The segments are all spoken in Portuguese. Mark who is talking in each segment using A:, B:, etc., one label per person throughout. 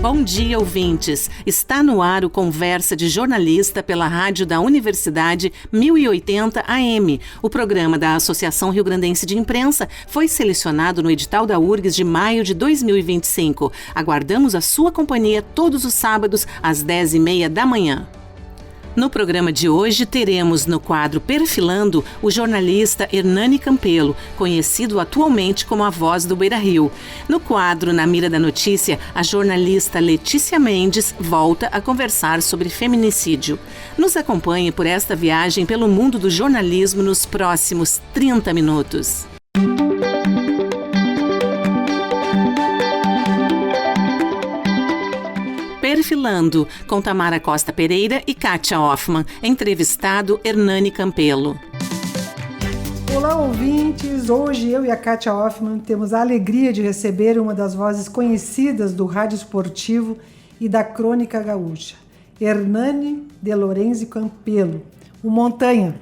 A: Bom dia, ouvintes. Está no ar o Conversa de Jornalista pela rádio da Universidade 1080 AM. O programa da Associação Rio-Grandense de Imprensa foi selecionado no edital da URGS de maio de 2025. Aguardamos a sua companhia todos os sábados às 10h30 da manhã. No programa de hoje, teremos no quadro Perfilando o jornalista Hernani Campelo, conhecido atualmente como a voz do Beira-Rio. No quadro Na Mira da Notícia, a jornalista Letícia Mendes volta a conversar sobre feminicídio. Nos acompanhe por esta viagem pelo mundo do jornalismo nos próximos 30 minutos. Perfilando, com Tamara Costa Pereira e Kátia Hoffmann. Entrevistado, Hernani Campelo.
B: Olá, ouvintes! Hoje eu e a Kátia Hoffmann temos a alegria de receber uma das vozes conhecidas do rádio esportivo e da crônica gaúcha, Hernani de Lourenço Campelo, o Montanha.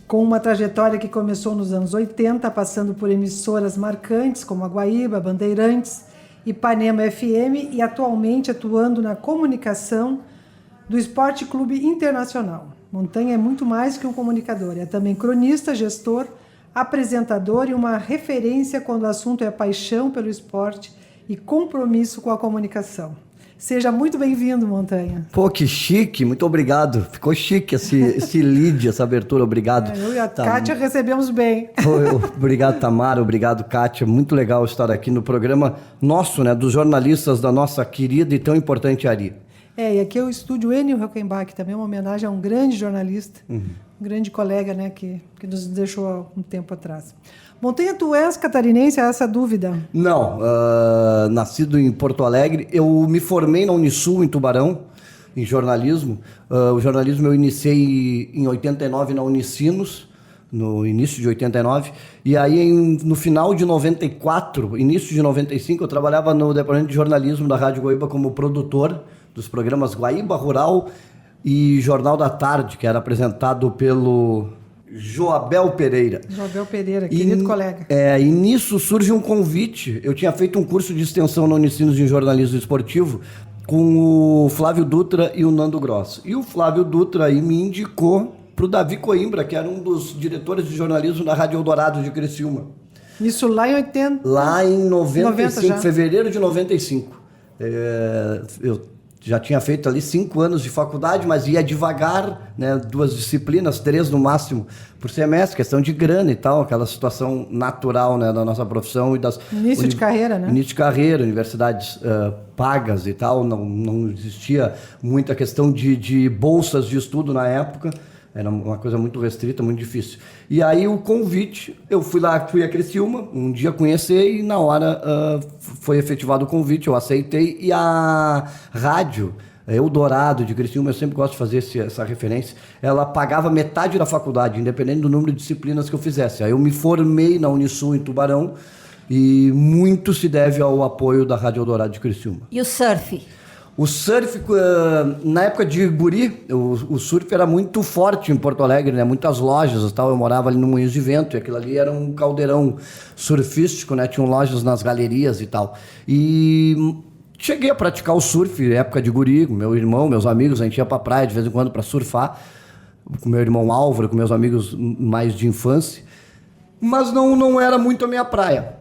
B: Com uma trajetória que começou nos anos 80, passando por emissoras marcantes como a Guaíba, Bandeirantes, Ipanema FM e atualmente atuando na comunicação do Esporte Clube Internacional. Montanha é muito mais que um comunicador, é também cronista, gestor, apresentador e uma referência quando o assunto é paixão pelo esporte e compromisso com a comunicação. Seja muito bem-vindo, Montanha.
C: Pô, que chique, muito obrigado. Ficou chique esse lead, essa abertura, obrigado.
B: Eu e a Kátia recebemos bem.
C: Obrigado, Tamara, obrigado, Kátia. Muito legal estar aqui no programa nosso, né, dos jornalistas da nossa querida e tão importante Ari.
B: E aqui é o estúdio Enio Hockenbach, também uma homenagem a um grande jornalista, um grande colega, né, que nos deixou há um tempo atrás. Montanha, tu és catarinense? Há essa dúvida?
C: Não, nascido em Porto Alegre. Eu me formei na Unisul, em Tubarão, em jornalismo. O jornalismo eu iniciei em 89 na Unicinos, no início de 89. E aí, no final de 94, início de 95, eu trabalhava no departamento de jornalismo da Rádio Guaíba como produtor dos programas Guaíba Rural e Jornal da Tarde, que era apresentado pelo Joabel Pereira.
B: Joabel Pereira, querido colega.
C: E nisso surge um convite. Eu tinha feito um curso de extensão na Unicinos de jornalismo esportivo com o Flávio Dutra e o Nando Gross. E o Flávio Dutra aí me indicou para o Davi Coimbra, que era um dos diretores de jornalismo da Rádio Eldorado de Criciúma.
B: Isso lá em 80?
C: Lá em 95,
B: 90
C: fevereiro de 95. Eu já tinha feito ali 5 anos de faculdade, mas ia devagar, né, 2 disciplinas, 3 no máximo por semestre, questão de grana e tal, aquela situação natural, né, da nossa profissão e das...
B: Início de carreira, né?
C: Início de carreira, universidades pagas e tal, não existia muita questão de bolsas de estudo na época, era uma coisa muito restrita, muito difícil. E aí o convite, eu fui a Criciúma, um dia conhecer e na hora foi efetivado o convite, eu aceitei. E a rádio Eldorado de Criciúma, eu sempre gosto de fazer essa referência, ela pagava metade da faculdade, independente do número de disciplinas que eu fizesse. Aí eu me formei na Unisul em Tubarão e muito se deve ao apoio da Rádio Eldorado de Criciúma.
D: E o surf?
C: O surf, na época de guri, o surf era muito forte em Porto Alegre, né? Muitas lojas e tal. Eu morava ali no Moinhos de Vento e aquilo ali era um caldeirão surfístico, né? Tinham lojas nas galerias e tal. E cheguei a praticar o surf, época de guri, com meu irmão, meus amigos. A gente ia pra praia de vez em quando para surfar, com meu irmão Álvaro, com meus amigos mais de infância. Mas não era muito a minha praia.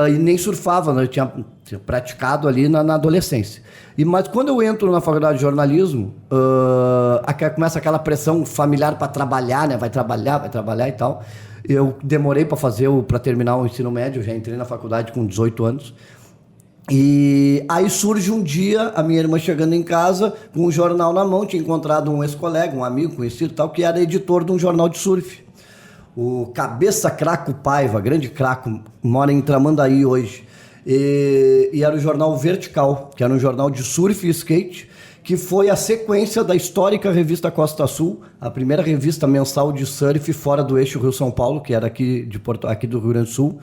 C: E nem surfava, né? Eu tinha praticado ali na adolescência. Mas quando eu entro na faculdade de jornalismo, começa aquela pressão familiar para trabalhar, né? Vai trabalhar e tal. Eu demorei para terminar o ensino médio, já entrei na faculdade com 18 anos. E aí surge um dia, a minha irmã chegando em casa, com um jornal na mão, tinha encontrado um ex-colega, um amigo conhecido e tal, que era editor de um jornal de surf. O Cabeça Craco Paiva, grande craco, mora em Tramandaí hoje. E era o jornal Vertical, que era um jornal de surf e skate, que foi a sequência da histórica revista Costa Sul, a primeira revista mensal de surf fora do eixo Rio-São Paulo, que era aqui do Rio Grande do Sul.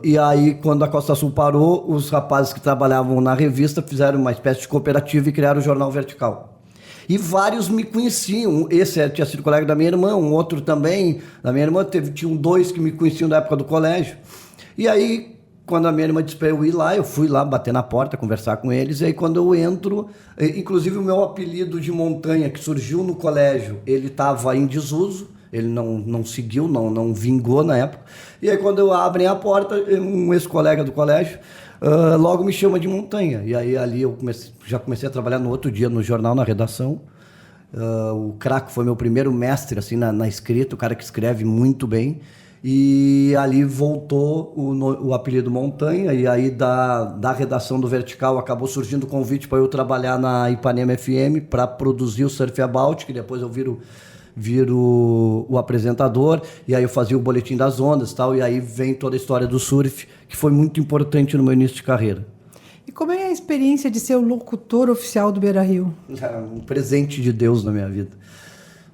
C: E aí, quando a Costa Sul parou, os rapazes que trabalhavam na revista fizeram uma espécie de cooperativa e criaram o jornal Vertical. E vários me conheciam. Esse tinha sido colega da minha irmã, um outro também da minha irmã. Tinham 2 que me conheciam da época do colégio. E aí quando a minha irmã disse para eu ir lá, eu fui lá bater na porta, conversar com eles, e aí quando eu entro, inclusive o meu apelido de Montanha, que surgiu no colégio, ele estava em desuso, ele não seguiu, não vingou na época, e aí quando eu abro a porta, um ex-colega do colégio, logo me chama de Montanha, e aí ali eu já comecei a trabalhar no outro dia no jornal, na redação. O Craco foi meu primeiro mestre assim, na escrita, o cara que escreve muito bem. E ali voltou o apelido Montanha, e aí da redação do Vertical acabou surgindo o convite para eu trabalhar na Ipanema FM para produzir o Surf About, que depois eu viro o apresentador, e aí eu fazia o Boletim das Ondas e tal, e aí vem toda a história do surf, que foi muito importante no meu início de carreira.
B: E como é a experiência de ser o locutor oficial do Beira-Rio?
C: Um presente de Deus na minha vida.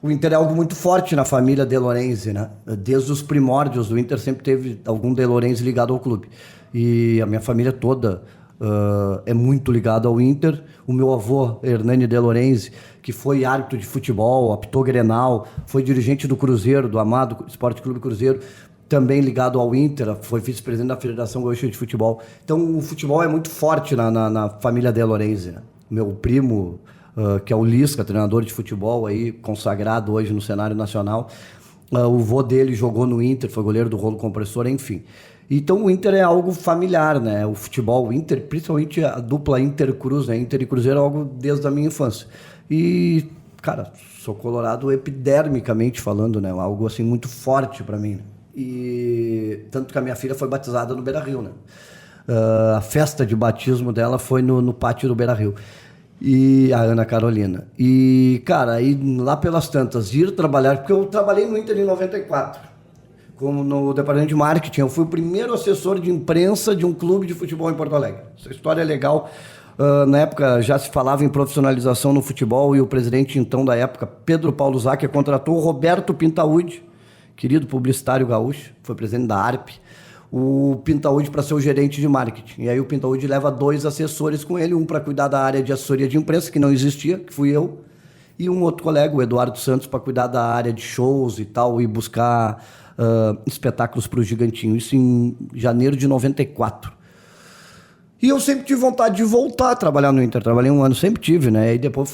C: O Inter é algo muito forte na família De Lorenzi, né? Desde os primórdios, o Inter sempre teve algum De Lorenzi ligado ao clube. E a minha família toda é muito ligada ao Inter. O meu avô, Hernani De Lorenzi, que foi árbitro de futebol, apitou Grenal, foi dirigente do Cruzeiro, do amado Esporte Clube Cruzeiro, também ligado ao Inter, foi vice-presidente da Federação Gaúcha de Futebol. Então, o futebol é muito forte na família De Lorenzi, né? Meu primo, que é o Lisca, treinador de futebol, aí, consagrado hoje no cenário nacional, o vô dele jogou no Inter, foi goleiro do rolo compressor, enfim. Então, o Inter é algo familiar, né? O futebol, o Inter, principalmente a dupla Inter-Cruz, né? Inter e Cruzeiro é algo desde a minha infância. E, cara, sou colorado epidermicamente falando, né? Algo, assim, muito forte para mim, né? E tanto que a minha filha foi batizada no Beira-Rio, né? A festa de batismo dela foi no pátio do Beira-Rio. E a Ana Carolina. E, cara, aí lá pelas tantas, ir trabalhar, porque eu trabalhei no Inter em 94, como no departamento de marketing. Eu fui o primeiro assessor de imprensa de um clube de futebol em Porto Alegre. Essa história é legal. Na época já se falava em profissionalização no futebol, e o presidente então da época, Pedro Paulo Zacchia, contratou o Roberto Pintaúdi, querido publicitário gaúcho, foi presidente da ARP, o Pintaúdi para ser o gerente de marketing. E aí o Pintaúdi leva 2 assessores com ele, um para cuidar da área de assessoria de imprensa, que não existia, que fui eu, e um outro colega, o Eduardo Santos, para cuidar da área de shows e tal, e buscar espetáculos para o Gigantinho. Isso em janeiro de 94. E eu sempre tive vontade de voltar a trabalhar no Inter. Trabalhei um ano, sempre tive, né? E depois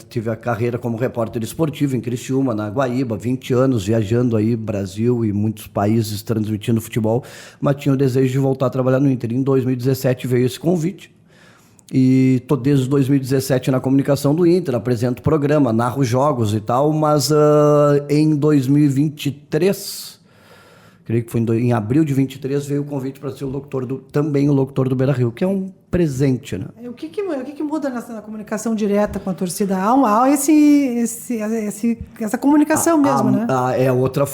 C: tive a carreira como repórter esportivo em Criciúma, na Guaíba, 20 anos viajando aí, Brasil e muitos países transmitindo futebol, mas tinha o desejo de voltar a trabalhar no Inter. Em 2017 veio esse convite, e tô desde 2017 na comunicação do Inter, apresento programa, narro jogos e tal, mas em 2023... creio que foi em abril de 23, veio o convite para ser também o locutor do Beira-Rio, que é um presente, né?
B: O que muda na comunicação direta com a torcida? Há essa comunicação mesmo, né?
C: É outra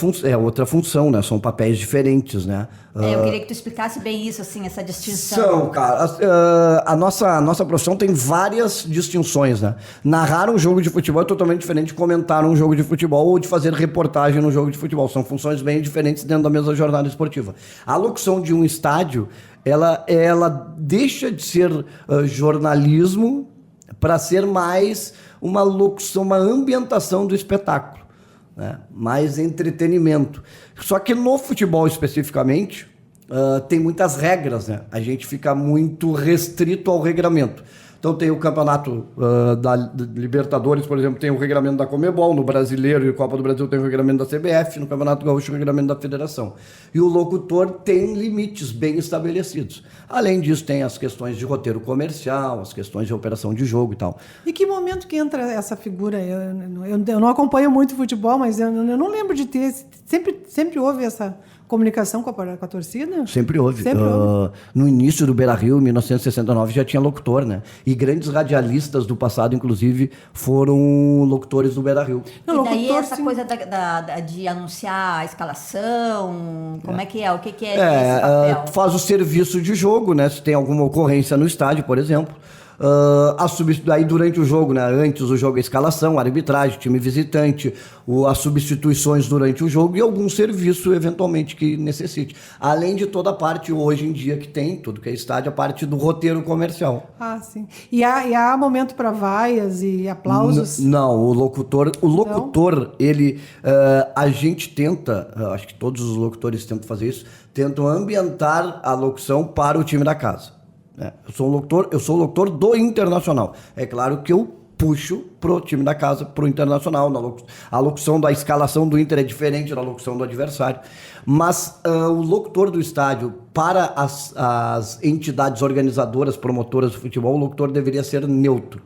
C: função, né? São papéis diferentes, né?
D: Eu queria que tu explicasse bem isso, assim, essa distinção.
C: Cara. A nossa profissão tem várias distinções, né? Narrar um jogo de futebol é totalmente diferente de comentar um jogo de futebol ou de fazer reportagem no jogo de futebol. São funções bem diferentes dentro da mesma jornada esportiva. A locução de um estádio, ela deixa de ser jornalismo para ser mais uma locução, uma ambientação do espetáculo, né? Mais entretenimento. Só que no futebol especificamente tem muitas regras, né? A gente fica muito restrito ao regramento. Então tem o campeonato da Libertadores, por exemplo, tem o regulamento da Conmebol, no Brasileiro e Copa do Brasil tem o regulamento da CBF, no Campeonato Gaúcho o regulamento da Federação. E o locutor tem limites bem estabelecidos. Além disso, tem as questões de roteiro comercial, as questões de operação de jogo e tal.
B: E que momento que entra essa figura? Eu não acompanho muito futebol, mas eu não lembro de ter... Sempre houve essa comunicação com a torcida?
C: Sempre houve. No início do Beira-Rio, em 1969, já tinha locutor, né? E grandes radialistas do passado, inclusive, foram locutores do Beira-Rio.
D: E daí essa coisa de anunciar a escalação, como é que é? O que é esse papel?
C: Faz o serviço de jogo, né? Se tem alguma ocorrência no estádio, por exemplo. Aí durante o jogo, né? Antes o jogo, a escalação, a arbitragem, time visitante, as substituições durante o jogo e algum serviço eventualmente que necessite. Além de toda a parte hoje em dia que tem, tudo que é estádio, a parte do roteiro comercial.
B: Ah, sim. E há momento para vaias e aplausos?
C: Não, o locutor, ele, a gente tenta, acho que todos os locutores tentam fazer isso, tentam ambientar a locução para o time da casa. Eu sou locutor do Internacional. É claro que eu puxo pro time da casa, pro Internacional. A locução da escalação do Inter é diferente da locução do adversário. Mas o locutor do estádio, para as entidades organizadoras, promotoras do futebol, o locutor deveria ser neutro.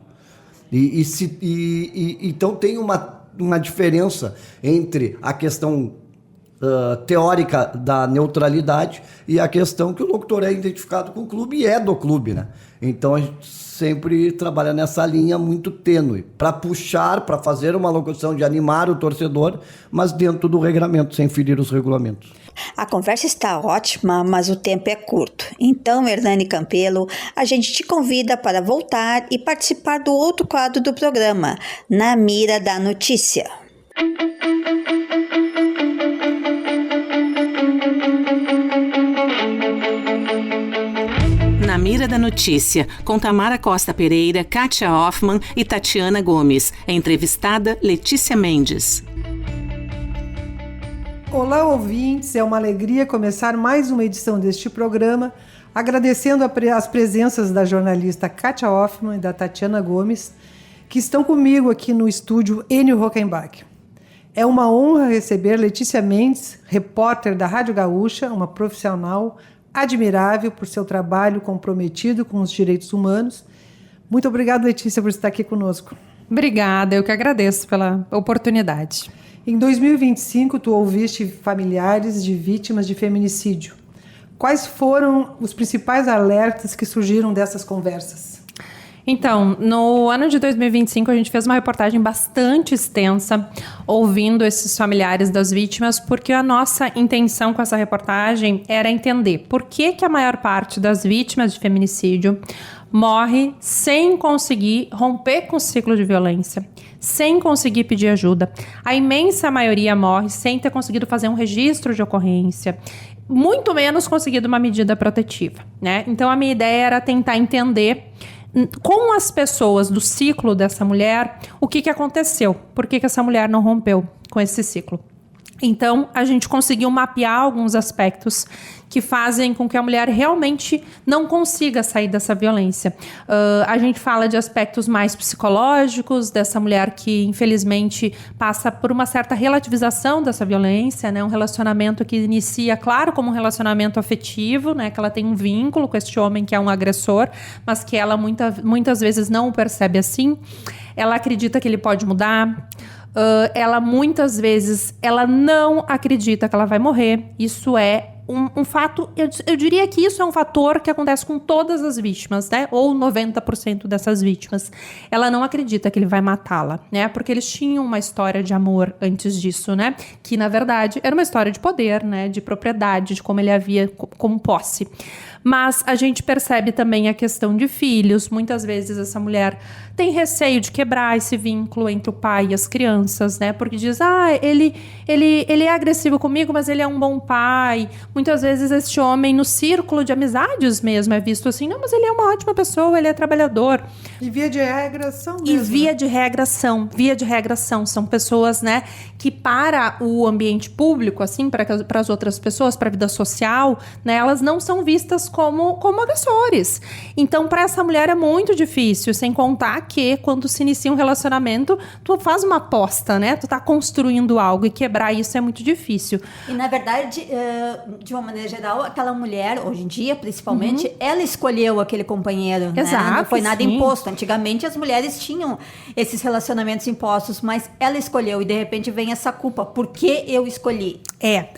C: Então tem uma diferença entre a questão teórica da neutralidade e a questão que o locutor é identificado com o clube e é do clube, né? Então a gente sempre trabalha nessa linha muito tênue para puxar, para fazer uma locução de animar o torcedor, mas dentro do regramento, sem ferir os regulamentos.
E: A conversa está ótima, mas o tempo é curto. Então, Hernani Campelo, a gente te convida para voltar e participar do outro quadro do programa, Na Mira da Notícia.
A: Na Mira da Notícia, com Tamara Costa Pereira, Kátia Hoffmann e Tatiana Gomes. Entrevistada Letícia Mendes.
B: Olá, ouvintes. É uma alegria começar mais uma edição deste programa, agradecendo as presenças da jornalista Kátia Hoffmann e da Tatiana Gomes, que estão comigo aqui no estúdio Enio Rockenbach. É uma honra receber Letícia Mendes, repórter da Rádio Gaúcha, uma profissional admirável por seu trabalho comprometido com os direitos humanos. Muito obrigada, Letícia, por estar aqui conosco.
F: Obrigada, eu que agradeço pela oportunidade.
B: Em 2025, tu ouviste familiares de vítimas de feminicídio. Quais foram os principais alertas que surgiram dessas conversas?
F: Então, no ano de 2025, a gente fez uma reportagem bastante extensa, ouvindo esses familiares das vítimas, porque a nossa intenção com essa reportagem era entender por que a maior parte das vítimas de feminicídio morre sem conseguir romper com o ciclo de violência, sem conseguir pedir ajuda. A imensa maioria morre sem ter conseguido fazer um registro de ocorrência, muito menos conseguido uma medida protetiva, né? Então, a minha ideia era tentar entender com as pessoas do ciclo dessa mulher, o que aconteceu? Por que essa mulher não rompeu com esse ciclo? Então, a gente conseguiu mapear alguns aspectos que fazem com que a mulher realmente não consiga sair dessa violência. A gente fala de aspectos mais psicológicos, dessa mulher que, infelizmente, passa por uma certa relativização dessa violência, né? Um relacionamento que inicia, claro, como um relacionamento afetivo, né? Que ela tem um vínculo com este homem que é um agressor, mas que ela muitas vezes não o percebe assim. Ela acredita que ele pode mudar. Ela muitas vezes ela não acredita que ela vai morrer. Isso é um fato, eu diria que isso é um fator que acontece com todas as vítimas, né? Ou 90% dessas vítimas. Ela não acredita que ele vai matá-la, né? Porque eles tinham uma história de amor antes disso, né? Que, na verdade, era uma história de poder, né? De propriedade, de como ele havia como posse. Mas a gente percebe também a questão de filhos. Muitas vezes essa mulher tem receio de quebrar esse vínculo entre o pai e as crianças, né? Porque diz, ele é agressivo comigo, mas ele é um bom pai. Muitas vezes este homem, no círculo de amizades mesmo, é visto assim, não, mas ele é uma ótima pessoa, ele é trabalhador.
B: E via de regra são mesmo.
F: E via de regra são. São pessoas, né, que para o ambiente público, assim, para as outras pessoas, para a vida social, né, elas não são vistas como agressores. Então, para essa mulher é muito difícil, sem contar que quando se inicia um relacionamento, tu faz uma aposta, né? Tu tá construindo algo e quebrar isso é muito difícil.
D: E, na verdade, de uma maneira geral, aquela mulher, hoje em dia, principalmente, ela escolheu aquele companheiro,
F: Exato,
D: né? Não foi nada
F: sim.
D: imposto. Antigamente, as mulheres tinham esses relacionamentos impostos, mas ela escolheu e, de repente, vem essa culpa. Por que eu escolhi?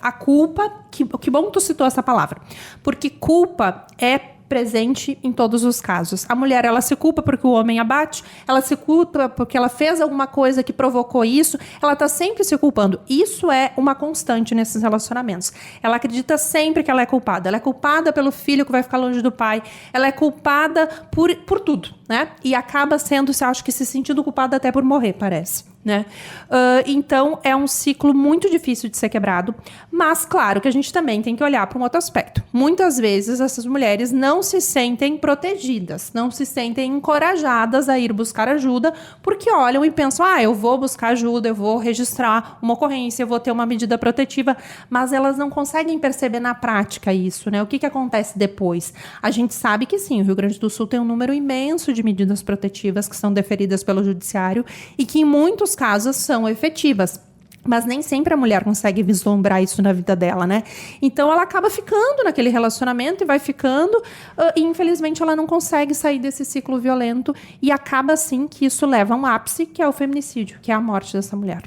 F: A culpa, que bom que tu citou essa palavra, porque culpa é presente em todos os casos. A mulher, ela se culpa porque o homem a bate, ela se culpa porque ela fez alguma coisa que provocou isso, ela tá sempre se culpando. Isso é uma constante nesses relacionamentos. Ela acredita sempre que ela é culpada pelo filho que vai ficar longe do pai, ela é culpada por tudo, né? E acaba sendo, acho que se sentindo culpada até por morrer, parece, né? Então, é um ciclo muito difícil de ser quebrado, mas claro que a gente também tem que olhar para um outro aspecto. Muitas vezes essas mulheres não se sentem protegidas, não se sentem encorajadas a ir buscar ajuda, porque olham e pensam, eu vou buscar ajuda, eu vou registrar uma ocorrência, eu vou ter uma medida protetiva, mas elas não conseguem perceber na prática isso, né? O que acontece depois? A gente sabe que sim, o Rio Grande do Sul tem um número imenso de medidas protetivas que são deferidas pelo judiciário e que em muitos casos são efetivas. Mas nem sempre a mulher consegue vislumbrar isso na vida dela, né? Então ela acaba ficando naquele relacionamento e vai ficando, e infelizmente ela não consegue sair desse ciclo violento e acaba assim que isso leva a um ápice, que é o feminicídio, que é a morte dessa mulher.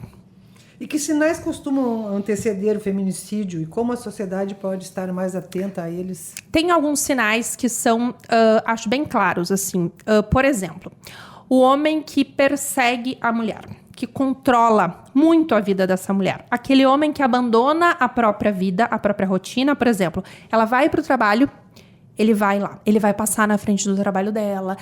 B: E que sinais costumam anteceder o feminicídio e como a sociedade pode estar mais atenta a eles?
F: Tem alguns sinais que são, acho bem claros, assim. Por exemplo, o homem que persegue a mulher, que controla muito a vida dessa mulher. Aquele homem que abandona a própria vida, a própria rotina, por exemplo. Ela vai para o trabalho, ele vai lá, ele vai passar na frente do trabalho dela.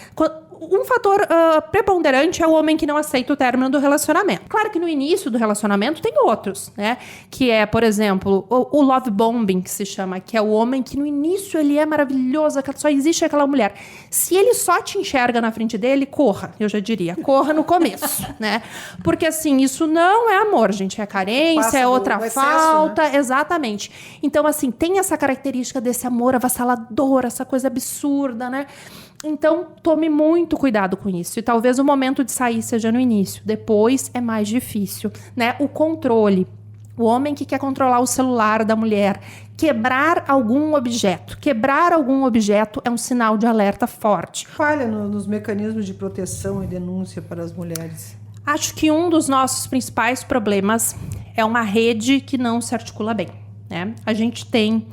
F: Um fator preponderante é o homem que não aceita o término do relacionamento. Claro que no início do relacionamento tem outros, né? Que é, por exemplo, o love bombing, que se chama, que é o homem que no início ele é maravilhoso, só existe aquela mulher. Se ele só te enxerga na frente dele, corra, eu já diria. Corra no começo, né? Porque assim, isso não é amor, gente. É carência, é outra falta. Né? Exatamente. Então, assim, tem essa característica desse amor avassalador, essa coisa absurda, né? Então, tome muito cuidado com isso. E talvez o momento de sair seja no início. Depois é mais difícil, né? O controle. O homem que quer controlar o celular da mulher. Quebrar algum objeto. Quebrar algum objeto é um sinal de alerta forte.
B: Falha nos mecanismos de proteção e denúncia para as mulheres.
F: Acho que um dos nossos principais problemas é uma rede que não se articula bem, né? A gente tem...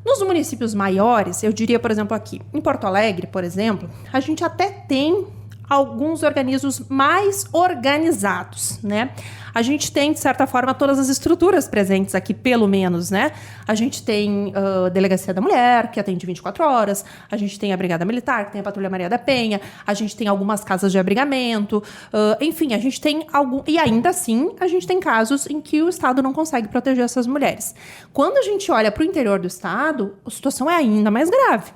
F: Nos municípios maiores, eu diria, por exemplo, aqui em Porto Alegre, por exemplo, a gente até tem alguns organismos mais organizados, né? A gente tem, de certa forma, todas as estruturas presentes aqui, pelo menos, né? A gente tem a Delegacia da Mulher, que atende 24 horas, a gente tem a Brigada Militar, que tem a Patrulha Maria da Penha, a gente tem algumas casas de abrigamento, enfim, a gente tem algum... E ainda assim, a gente tem casos em que o Estado não consegue proteger essas mulheres. Quando a gente olha para o interior do Estado, a situação é ainda mais grave.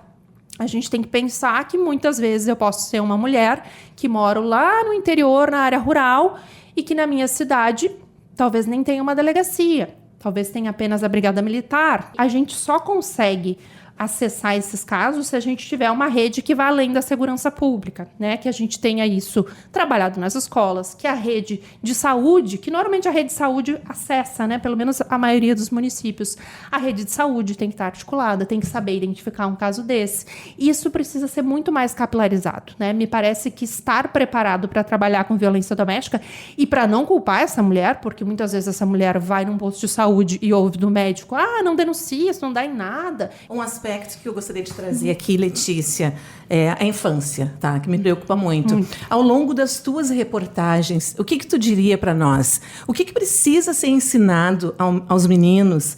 F: A gente tem que pensar que muitas vezes eu posso ser uma mulher que moro lá no interior, na área rural, e que na minha cidade talvez nem tenha uma delegacia, talvez tenha apenas a Brigada Militar. A gente só consegue acessar esses casos se a gente tiver uma rede que vá além da segurança pública, né? Que a gente tenha isso trabalhado nas escolas, que a rede de saúde, que normalmente a rede de saúde acessa, né? Pelo menos a maioria dos municípios. A rede de saúde tem que estar articulada, tem que saber identificar um caso desse. Isso precisa ser muito mais capilarizado, né? Me parece que estar preparado para trabalhar com violência doméstica e para não culpar essa mulher, porque muitas vezes essa mulher vai num posto de saúde e ouve do médico, não denuncia, isso não dá em nada.
A: Um aspecto que eu gostaria de trazer aqui, Letícia, é a infância, tá? Que me preocupa muito. Ao longo das tuas reportagens, o que tu diria para nós? O que precisa ser ensinado aos meninos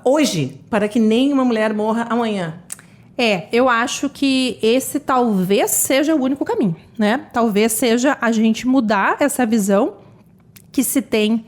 A: hoje para que nenhuma mulher morra amanhã?
F: Eu acho que esse talvez seja o único caminho, né? Talvez seja a gente mudar essa visão que se tem.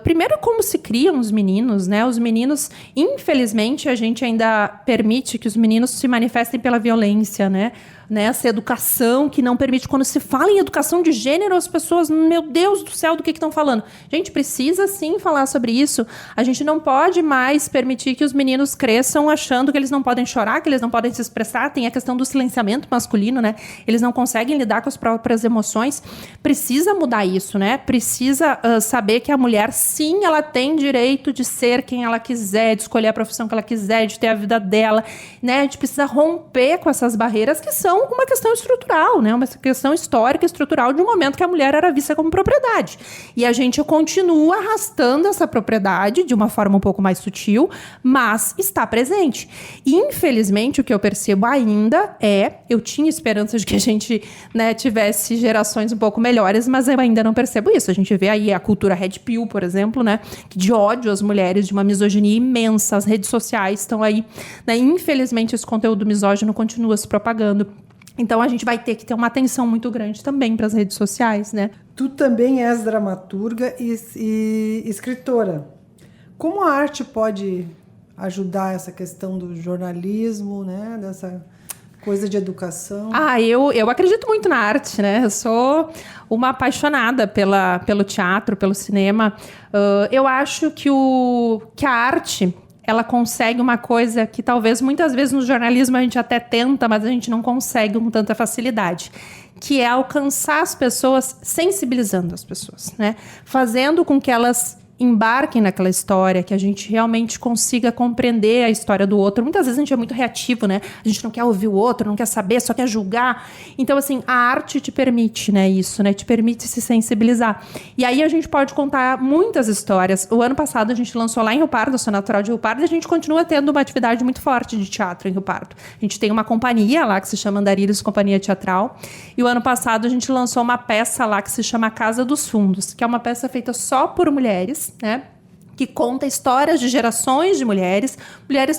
F: Primeiro, como se criam os meninos, né? Os meninos, infelizmente, a gente ainda permite que os meninos se manifestem pela violência, né? Essa educação que não permite, quando se fala em educação de gênero, as pessoas, meu Deus do céu, do que estão falando? Gente, precisa sim falar sobre isso. A gente não pode mais permitir que os meninos cresçam achando que eles não podem chorar, que eles não podem se expressar. Tem a questão do silenciamento masculino, né? Eles não conseguem lidar com as próprias emoções. Precisa mudar isso, né? Precisa saber que a mulher mulher, sim, ela tem direito de ser quem ela quiser, de escolher a profissão que ela quiser, de ter a vida dela, né? A gente precisa romper com essas barreiras que são uma questão estrutural, né? Uma questão histórica e estrutural de um momento que a mulher era vista como propriedade. E a gente continua arrastando essa propriedade de uma forma um pouco mais sutil, mas está presente. E, infelizmente, o que eu percebo ainda eu tinha esperança de que a gente, né, tivesse gerações um pouco melhores, mas eu ainda não percebo isso. A gente vê aí a cultura Red Pill, por exemplo, né, de ódio às mulheres, de uma misoginia imensa. As redes sociais estão aí, né? Infelizmente, esse conteúdo misógino continua se propagando. Então, a gente vai ter que ter uma atenção muito grande também para as redes sociais, né?
B: Tu também és dramaturga e escritora. Como a arte pode ajudar essa questão do jornalismo, né? Dessa coisa de educação?
F: Eu acredito muito na arte, né? Eu sou uma apaixonada pelo teatro, pelo cinema. Eu acho que a arte, ela consegue uma coisa que talvez muitas vezes no jornalismo a gente até tenta, mas a gente não consegue com tanta facilidade, que é alcançar as pessoas, sensibilizando as pessoas, né? Fazendo com que elas embarquem naquela história, que a gente realmente consiga compreender a história do outro. Muitas vezes a gente é muito reativo, né? A gente não quer ouvir o outro, não quer saber, só quer julgar. Então, assim, a arte te permite, né, isso, né? Te permite se sensibilizar. E aí a gente pode contar muitas histórias. O ano passado a gente lançou lá em Rio Pardo, eu sou natural de Rio Pardo, e a gente continua tendo uma atividade muito forte de teatro em Rio Pardo. A gente tem uma companhia lá que se chama Andarilhos Companhia Teatral. E o ano passado a gente lançou uma peça lá que se chama Casa dos Fundos, que é uma peça feita só por mulheres, né? Que conta histórias de gerações de mulheres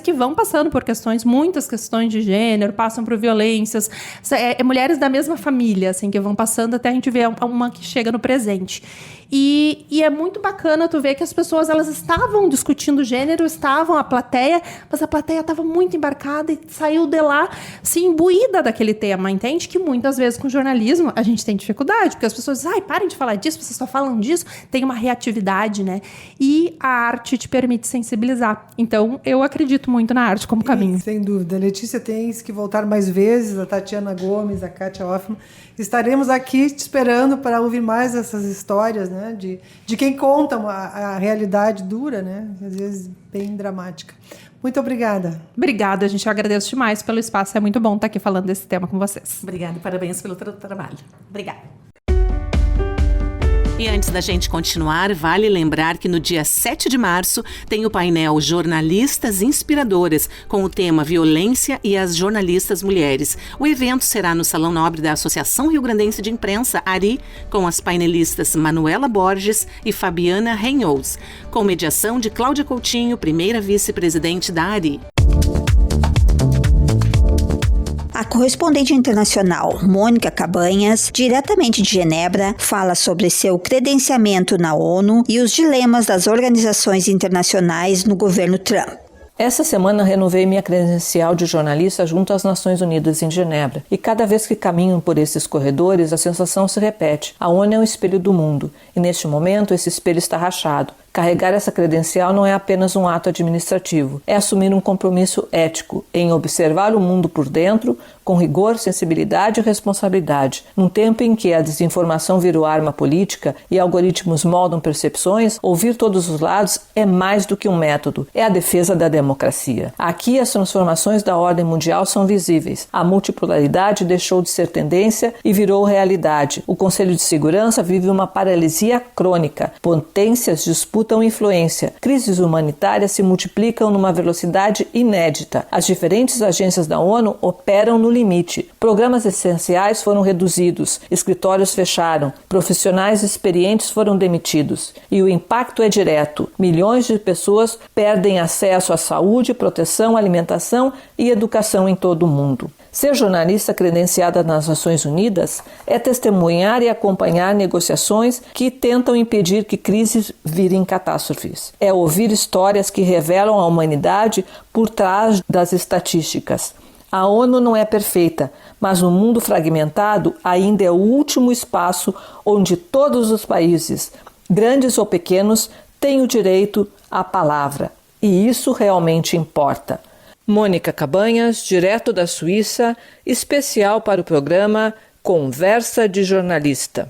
F: que vão passando por muitas questões de gênero, passam por violências, mulheres da mesma família, assim, que vão passando até a gente ver uma que chega no presente. E é muito bacana tu ver que as pessoas, elas estavam discutindo gênero, a plateia, mas a plateia estava muito embarcada e saiu de lá, assim, imbuída daquele tema, entende? Que muitas vezes com jornalismo a gente tem dificuldade, porque as pessoas dizem, parem de falar disso, vocês só falam disso, tem uma reatividade, né? E a arte te permite sensibilizar. Então, eu acredito muito na arte como caminho.
B: Sem dúvida. Letícia, tens que voltar mais vezes, a Tatiana Gomes, a Kátia Hoffmann. Estaremos aqui te esperando para ouvir mais essas histórias, né? De quem conta a realidade dura, né? Às vezes bem dramática. Muito obrigada.
F: Obrigada, gente. Eu agradeço demais pelo espaço. É muito bom estar aqui falando desse tema com vocês.
A: Obrigada e parabéns pelo trabalho. Obrigada. E antes da gente continuar, vale lembrar que no dia 7 de março tem o painel Jornalistas Inspiradoras, com o tema Violência e as Jornalistas Mulheres. O evento será no Salão Nobre da Associação Rio Grandense de Imprensa, ARI, com as painelistas Manuela Borges e Fabiana Reynolds, com mediação de Cláudia Coutinho, primeira vice-presidente da ARI.
E: A correspondente internacional Mônica Cabanhas, diretamente de Genebra, fala sobre seu credenciamento na ONU e os dilemas das organizações internacionais no governo Trump.
G: Essa semana renovei minha credencial de jornalista junto às Nações Unidas em Genebra. E cada vez que caminho por esses corredores, a sensação se repete. A ONU é um espelho do mundo. E neste momento, esse espelho está rachado. Carregar essa credencial não é apenas um ato administrativo, é assumir um compromisso ético em observar o mundo por dentro, com rigor, sensibilidade e responsabilidade. Num tempo em que a desinformação virou arma política e algoritmos moldam percepções, ouvir todos os lados é mais do que um método, é a defesa da democracia. Aqui as transformações da ordem mundial são visíveis. A multipolaridade deixou de ser tendência e virou realidade. O Conselho de Segurança vive uma paralisia crônica. Potências disputam influência. Crises humanitárias se multiplicam numa velocidade inédita. As diferentes agências da ONU operam no limite. Programas essenciais foram reduzidos, escritórios fecharam, profissionais experientes foram demitidos. E o impacto é direto. Milhões de pessoas perdem acesso à saúde, proteção, alimentação e educação em todo o mundo. Ser jornalista credenciada nas Nações Unidas é testemunhar e acompanhar negociações que tentam impedir que crises virem catástrofes. É ouvir histórias que revelam a humanidade por trás das estatísticas. A ONU não é perfeita, mas no mundo fragmentado ainda é o último espaço onde todos os países, grandes ou pequenos, têm o direito à palavra. E isso realmente importa. Mônica Cabanhas, direto da Suíça, especial para o programa Conversa de Jornalista.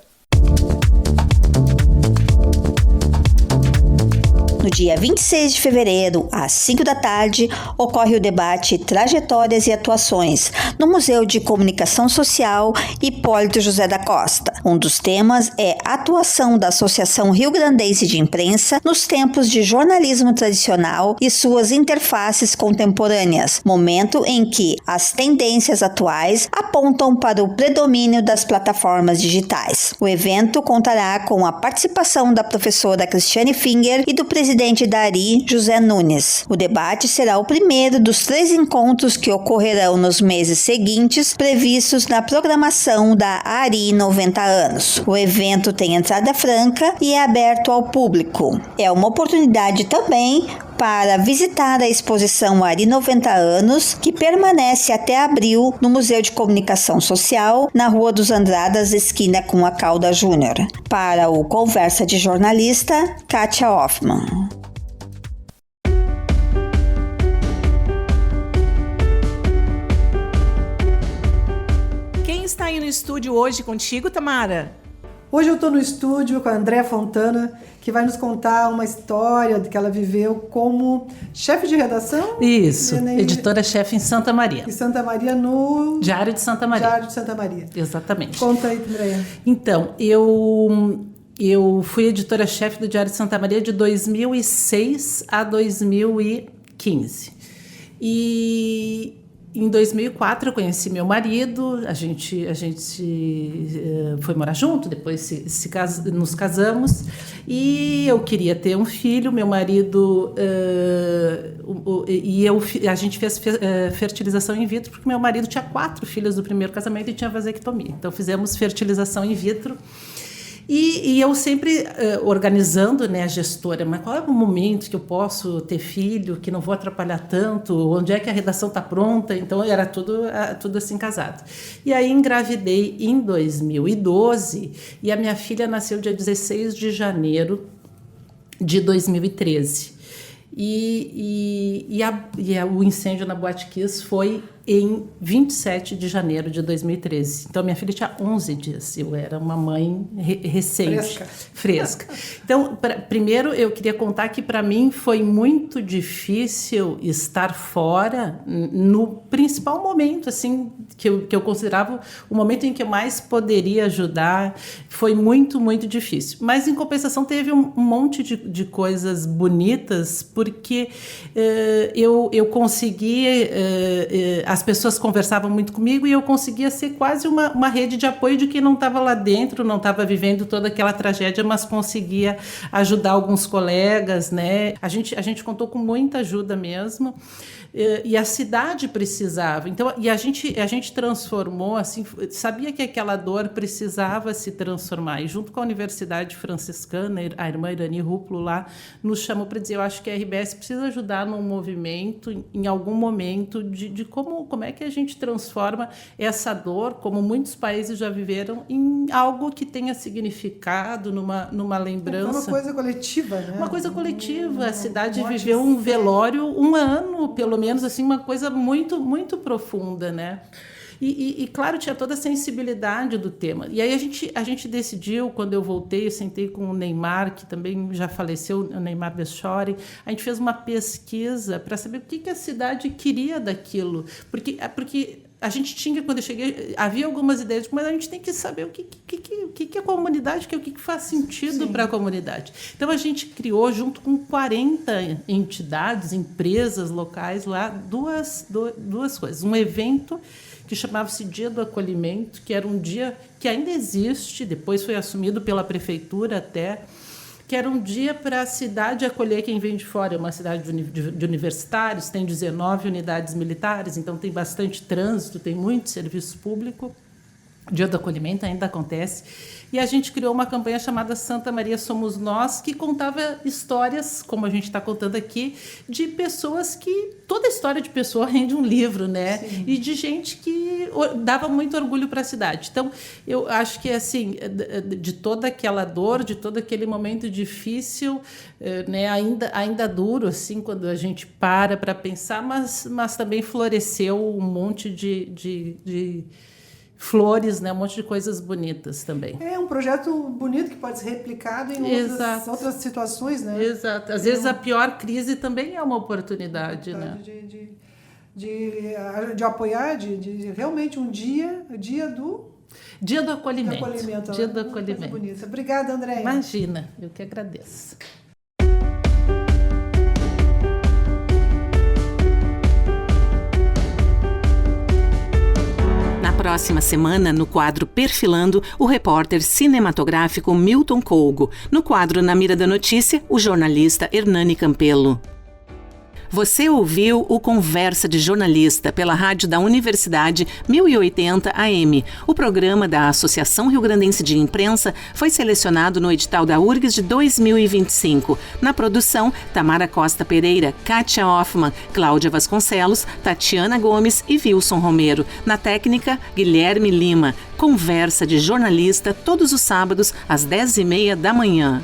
E: No dia 26 de fevereiro, às 5 da tarde, ocorre o debate Trajetórias e Atuações no Museu de Comunicação Social Hipólito José da Costa. Um dos temas é a atuação da Associação Rio-Grandense de Imprensa nos tempos de jornalismo tradicional e suas interfaces contemporâneas, momento em que as tendências atuais apontam para o predomínio das plataformas digitais. O evento contará com a participação da professora Cristiane Finger e do presidente da ARI, José Nunes. O debate será o primeiro dos 3 encontros que ocorrerão nos meses seguintes, previstos na programação da ARI 90 anos. O evento tem entrada franca e é aberto ao público. É uma oportunidade também para visitar a exposição ARI 90 anos, que permanece até abril no Museu de Comunicação Social, na Rua dos Andradas, esquina com a Calda Júnior. Para o Conversa de Jornalista, Kátia Hoffmann.
A: Quem está aí no estúdio hoje contigo, Tamara?
B: Hoje eu estou no estúdio com a Andréa Fontana, que vai nos contar uma história que ela viveu como chefe de redação.
H: Isso, editora-chefe em Santa Maria.
B: Em Santa Maria, no...
H: Diário de Santa Maria.
B: Diário de Santa Maria.
H: Exatamente.
B: Conta aí, Andréa.
H: Então, eu fui editora-chefe do Diário de Santa Maria de 2006 a 2015. E em 2004 eu conheci meu marido, a gente foi morar junto, depois nos casamos e eu queria ter um filho. Meu marido a gente fez fertilização in vitro porque meu marido tinha 4 filhos do primeiro casamento e tinha vasectomia. Então fizemos fertilização in vitro. E eu sempre organizando, né, a gestora, mas qual é o momento que eu posso ter filho, que não vou atrapalhar tanto, onde é que a redação está pronta? Então era tudo assim casado. E aí engravidei em 2012 e a minha filha nasceu dia 16 de janeiro de 2013. O incêndio na Boate Kiss foi em 27 de janeiro de 2013. Então, minha filha tinha 11 dias. Eu era uma mãe recente. Fresca. Então, primeiro, eu queria contar que, para mim, foi muito difícil estar fora no principal momento, assim, que eu considerava o momento em que eu mais poderia ajudar. Foi muito, muito difícil. Mas, em compensação, teve um monte de coisas bonitas, porque eu consegui... as pessoas conversavam muito comigo e eu conseguia ser quase uma rede de apoio de quem não estava lá dentro, não estava vivendo toda aquela tragédia, mas conseguia ajudar alguns colegas, né? A gente contou com muita ajuda mesmo. E a cidade precisava. Então, e a gente transformou, assim, sabia que aquela dor precisava se transformar. E junto com a Universidade Franciscana, a irmã Irani Ruplo lá, nos chamou para dizer, eu acho que a RBS precisa ajudar num movimento, em algum momento, de como é que a gente transforma essa dor, como muitos países já viveram, em algo que tenha significado, numa lembrança.
B: Uma coisa coletiva, né?
H: Uma coisa coletiva. A cidade viveu um velório 1 ano, pelo menos, assim, uma coisa muito, muito profunda, né? E claro, tinha toda a sensibilidade do tema. E aí a gente decidiu, quando eu voltei, eu sentei com o Neymar, que também já faleceu, o Neymar Bechori, a gente fez uma pesquisa para saber o que a cidade queria daquilo. Porque a gente tinha, quando eu cheguei, havia algumas ideias, mas a gente tem que saber o que a comunidade quer, o que faz sentido para a comunidade. Então, a gente criou, junto com 40 entidades, empresas locais lá, duas coisas. Um evento que chamava-se Dia do Acolhimento, que era um dia que ainda existe, depois foi assumido pela prefeitura até, que era um dia para a cidade acolher quem vem de fora. É uma cidade de universitários, tem 19 unidades militares, então tem bastante trânsito, tem muito serviço público. O Dia do Acolhimento ainda acontece. E a gente criou uma campanha chamada Santa Maria Somos Nós, que contava histórias, como a gente está contando aqui, de pessoas que... Toda história de pessoa rende um livro, né? Sim. E de gente que dava muito orgulho para a cidade. Então, eu acho que, assim, de toda aquela dor, de todo aquele momento difícil, né, ainda duro, assim, quando a gente para pensar, mas também floresceu um monte de flores, né? Um monte de coisas bonitas também.
B: É um projeto bonito que pode ser replicado em outras situações, né?
H: Exato. Às vezes a pior crise também é uma oportunidade, né?
B: De apoiar, de realmente um dia do
H: acolhimento. Dia do acolhimento.
B: Bonita. Obrigada, Andréia.
H: Imagina, eu que agradeço.
A: Na próxima semana, no quadro Perfilando, o repórter cinematográfico Milton Colgo. No quadro Na Mira da Notícia, o jornalista Hernani Campelo. Você ouviu o Conversa de Jornalista pela rádio da Universidade 1080 AM. O programa da Associação Rio-Grandense de Imprensa foi selecionado no edital da URGS de 2025. Na produção, Tamara Costa Pereira, Kátia Hoffmann, Cláudia Vasconcelos, Tatiana Gomes e Wilson Romero. Na técnica, Guilherme Lima. Conversa de Jornalista todos os sábados às 10h30 da manhã.